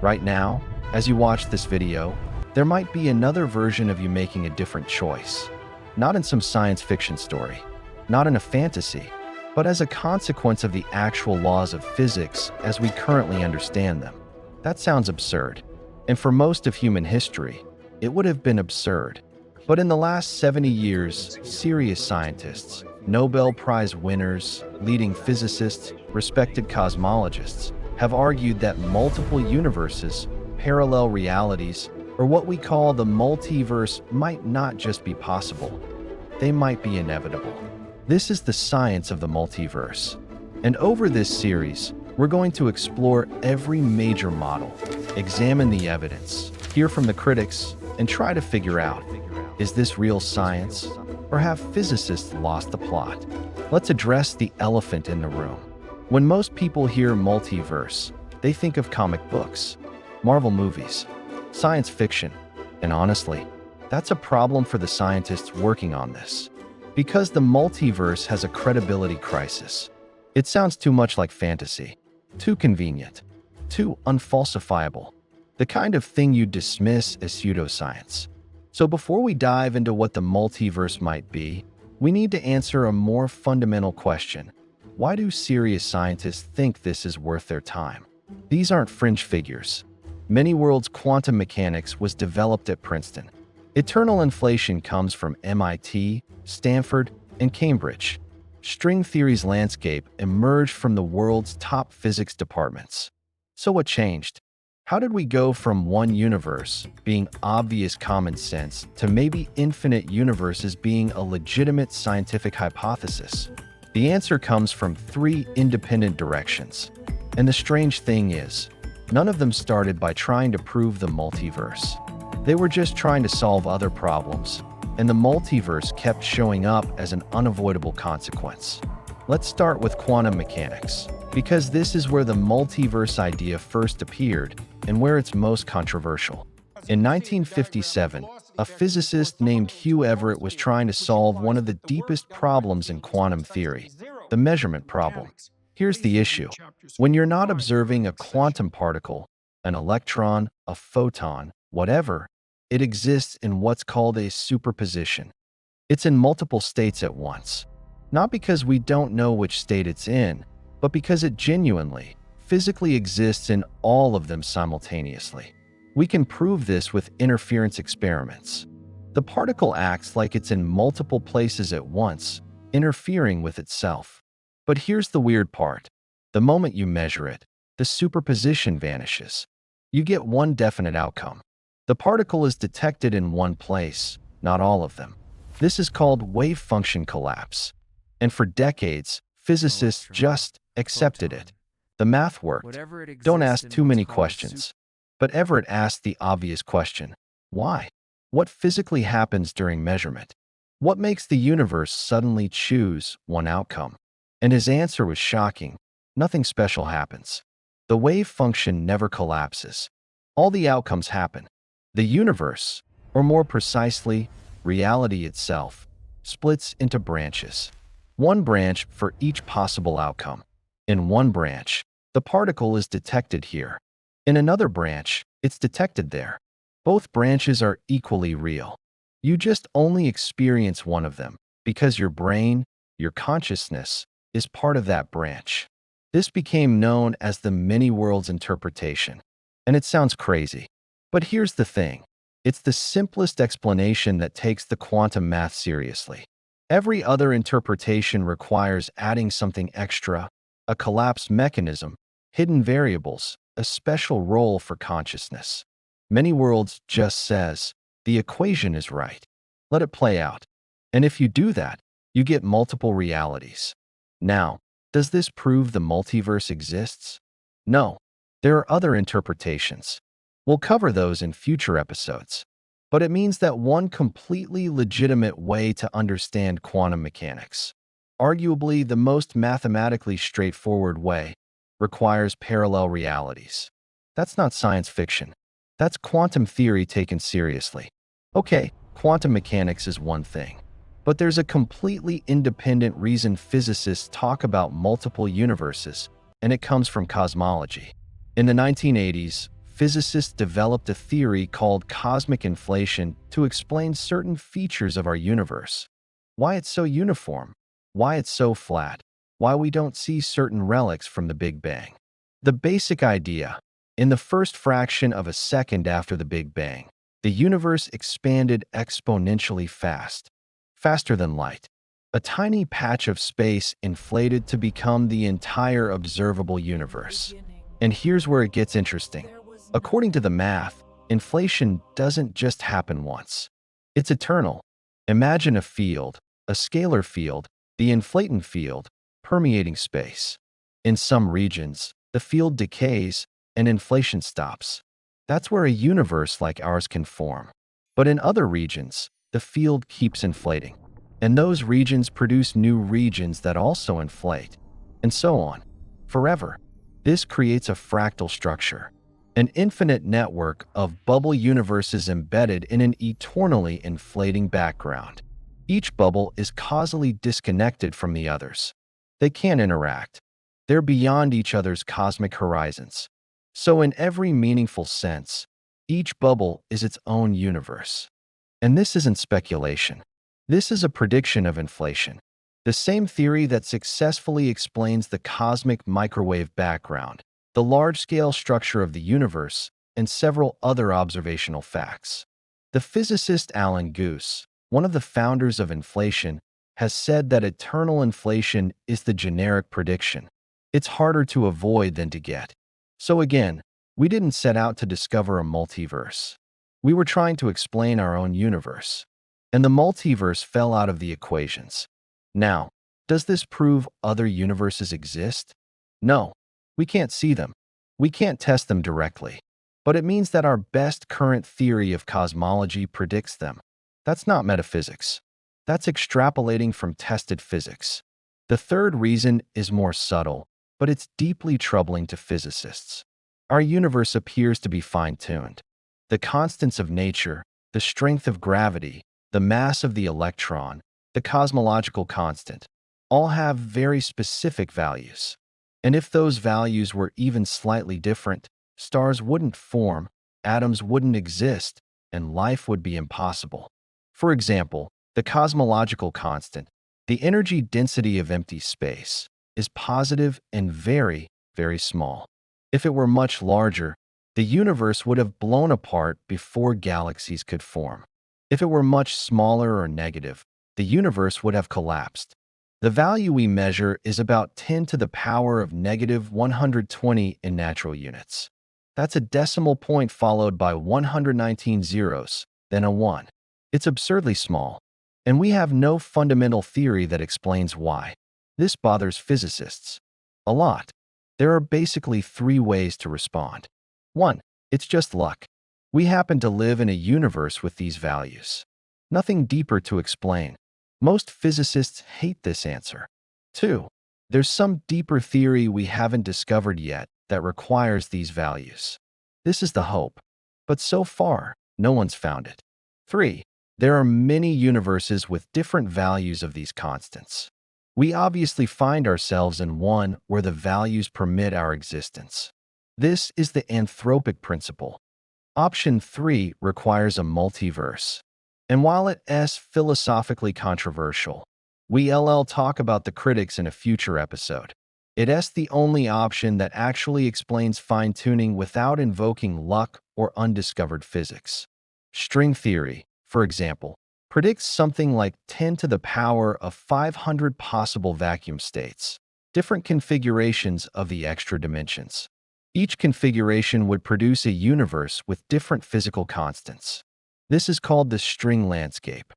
Right now, as you watch this video, there might be another version of you making a different choice. Not in some science fiction story, not in a fantasy, but as a consequence of the actual laws of physics as we currently understand them. That sounds absurd. And for most of human history, it would have been absurd. But in the last 70 years, serious scientists, Nobel Prize winners, leading physicists, respected cosmologists, have argued that multiple universes, parallel realities, or what we call the multiverse might not just be possible. They might be inevitable. This is the science of the multiverse. And over this series, we're going to explore every major model, examine the evidence, hear from the critics, and try to figure out, is this real science, or have physicists lost the plot? Let's address the elephant in the room. When most people hear multiverse, they think of comic books, Marvel movies, science fiction, and honestly, that's a problem for the scientists working on this. Because the multiverse has a credibility crisis. It sounds too much like fantasy, too convenient, too unfalsifiable, the kind of thing you dismiss as pseudoscience. So before we dive into what the multiverse might be, we need to answer a more fundamental question. Why do serious scientists think this is worth their time? These aren't fringe figures. Many worlds quantum mechanics was developed at Princeton. Eternal inflation comes from MIT, Stanford, and Cambridge. String theory's landscape emerged from the world's top physics departments. So what changed? How did we go from one universe being obvious common sense to maybe infinite universes being a legitimate scientific hypothesis? The answer comes from three independent directions. And the strange thing is, none of them started by trying to prove the multiverse. They were just trying to solve other problems, and the multiverse kept showing up as an unavoidable consequence. Let's start with quantum mechanics, because this is where the multiverse idea first appeared and where it's most controversial. In 1957, a physicist named Hugh Everett was trying to solve one of the deepest problems in quantum theory, the measurement problem. Here's the issue. When you're not observing a quantum particle, an electron, a photon, whatever, it exists in what's called a superposition. It's in multiple states at once. Not because we don't know which state it's in, but because it genuinely, physically exists in all of them simultaneously. We can prove this with interference experiments. The particle acts like it's in multiple places at once, interfering with itself. But here's the weird part. The moment you measure it, the superposition vanishes. You get one definite outcome. The particle is detected in one place, not all of them. This is called wave function collapse. And for decades, physicists just accepted it. The math worked. Don't ask too many questions. But Everett asked the obvious question. Why? What physically happens during measurement? What makes the universe suddenly choose one outcome? And his answer was shocking. Nothing special happens. The wave function never collapses. All the outcomes happen. The universe, or more precisely, reality itself, splits into branches. One branch for each possible outcome. In one branch, the particle is detected here. In another branch, it's detected there. Both branches are equally real. You just only experience one of them because your brain, your consciousness, is part of that branch. This became known as the many-worlds interpretation. And it sounds crazy. But here's the thing. It's the simplest explanation that takes the quantum math seriously. Every other interpretation requires adding something extra, a collapse mechanism, hidden variables, a special role for consciousness. Many worlds just says, the equation is right. Let it play out. And if you do that, you get multiple realities. Now, does this prove the multiverse exists? No. There are other interpretations. We'll cover those in future episodes. But it means that one completely legitimate way to understand quantum mechanics, arguably the most mathematically straightforward way, requires parallel realities. That's not science fiction. That's quantum theory taken seriously. Okay, quantum mechanics is one thing. But there's a completely independent reason physicists talk about multiple universes, and it comes from cosmology. In the 1980s, physicists developed a theory called cosmic inflation to explain certain features of our universe. Why it's so uniform, why it's so flat, why we don't see certain relics from the Big Bang. The basic idea: in the first fraction of a second after the Big Bang, the universe expanded exponentially fast, faster than light. A tiny patch of space inflated to become the entire observable universe. And here's where it gets interesting. According to the math, inflation doesn't just happen once. It's eternal. Imagine a field, a scalar field, the inflaton field, permeating space. In some regions, the field decays and inflation stops. That's where a universe like ours can form. But in other regions, the field keeps inflating. And those regions produce new regions that also inflate. And so on. Forever. This creates a fractal structure. An infinite network of bubble universes embedded in an eternally inflating background. Each bubble is causally disconnected from the others. They can't interact. They're beyond each other's cosmic horizons. So in every meaningful sense, each bubble is its own universe. And this isn't speculation. This is a prediction of inflation. The same theory that successfully explains the cosmic microwave background, the large-scale structure of the universe, and several other observational facts. The physicist Alan Guth, one of the founders of inflation, has said that eternal inflation is the generic prediction. It's harder to avoid than to get. So again, we didn't set out to discover a multiverse. We were trying to explain our own universe. And the multiverse fell out of the equations. Now, does this prove other universes exist? No, we can't see them. We can't test them directly. But it means that our best current theory of cosmology predicts them. That's not metaphysics. That's extrapolating from tested physics. The third reason is more subtle, but it's deeply troubling to physicists. Our universe appears to be fine-tuned. The constants of nature, the strength of gravity, the mass of the electron, the cosmological constant, all have very specific values. And if those values were even slightly different, stars wouldn't form, atoms wouldn't exist, and life would be impossible. For example, the cosmological constant, the energy density of empty space, is positive and very, very small. If it were much larger, the universe would have blown apart before galaxies could form. If it were much smaller or negative, the universe would have collapsed. The value we measure is about 10 to the power of negative 120 in natural units. That's a decimal point followed by 119 zeros, then a 1. It's absurdly small, and we have no fundamental theory that explains why. This bothers physicists a lot. There are basically 3 ways to respond. 1. It's just luck. We happen to live in a universe with these values. Nothing deeper to explain. Most physicists hate this answer. 2. There's some deeper theory we haven't discovered yet that requires these values. This is the hope. But so far, no one's found it. 3. There are many universes with different values of these constants. We obviously find ourselves in one where the values permit our existence. This is the Anthropic principle. Option 3 requires a multiverse. And while it is philosophically controversial, we'll talk about the critics in a future episode. It is the only option that actually explains fine-tuning without invoking luck or undiscovered physics. String theory, for example, predicts something like 10 to the power of 500 possible vacuum states, different configurations of the extra dimensions. Each configuration would produce a universe with different physical constants. This is called the string landscape.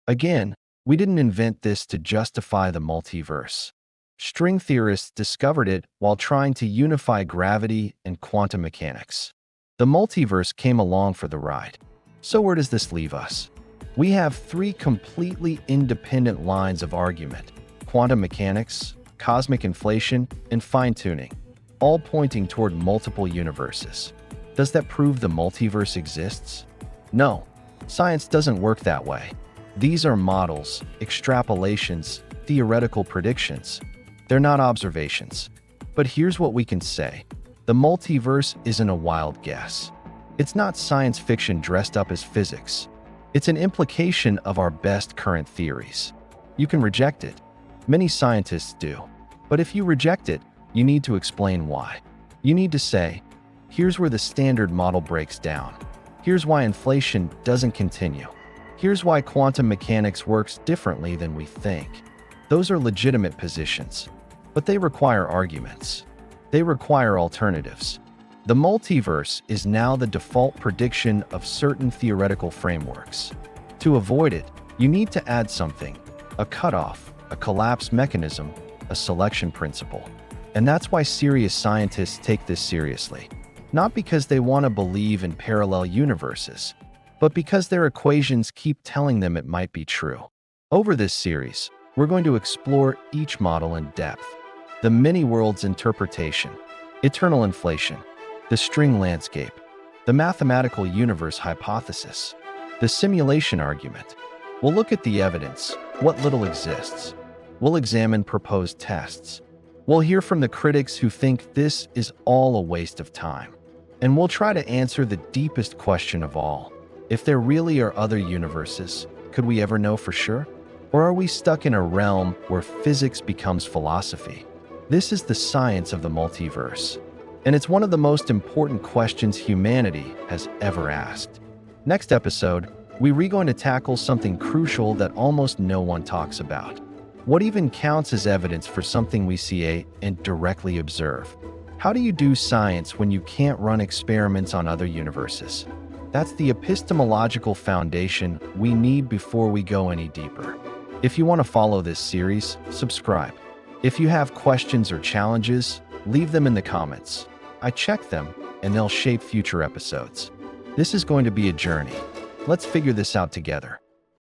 Again, we didn't invent this to justify the multiverse. String theorists discovered it while trying to unify gravity and quantum mechanics. The multiverse came along for the ride. So where does this leave us? We have 3 completely independent lines of argument: quantum mechanics, cosmic inflation, and fine-tuning, all pointing toward multiple universes. Does that prove the multiverse exists? No. Science doesn't work that way. These are models, extrapolations, theoretical predictions. They're not observations. But here's what we can say. The multiverse isn't a wild guess. It's not science fiction dressed up as physics. It's an implication of our best current theories. You can reject it. Many scientists do. But if you reject it, you need to explain why. You need to say, here's where the standard model breaks down. Here's why inflation doesn't continue. Here's why quantum mechanics works differently than we think. Those are legitimate positions, but they require arguments. They require alternatives. The multiverse is now the default prediction of certain theoretical frameworks. To avoid it, you need to add something, a cutoff, a collapse mechanism, a selection principle. And that's why serious scientists take this seriously. Not because they want to believe in parallel universes, but because their equations keep telling them it might be true. Over this series, we're going to explore each model in depth. The many-worlds interpretation, eternal inflation, the string landscape, the mathematical universe hypothesis, the simulation argument. We'll look at the evidence, what little exists. We'll examine proposed tests. We'll hear from the critics who think this is all a waste of time. And we'll try to answer the deepest question of all. If there really are other universes, could we ever know for sure? Or are we stuck in a realm where physics becomes philosophy? This is the science of the multiverse. And it's one of the most important questions humanity has ever asked. Next episode, we're going to tackle something crucial that almost no one talks about. What even counts as evidence for something we see and directly observe? How do you do science when you can't run experiments on other universes? That's the epistemological foundation we need before we go any deeper. If you want to follow this series, subscribe. If you have questions or challenges, leave them in the comments. I check them, and they'll shape future episodes. This is going to be a journey. Let's figure this out together.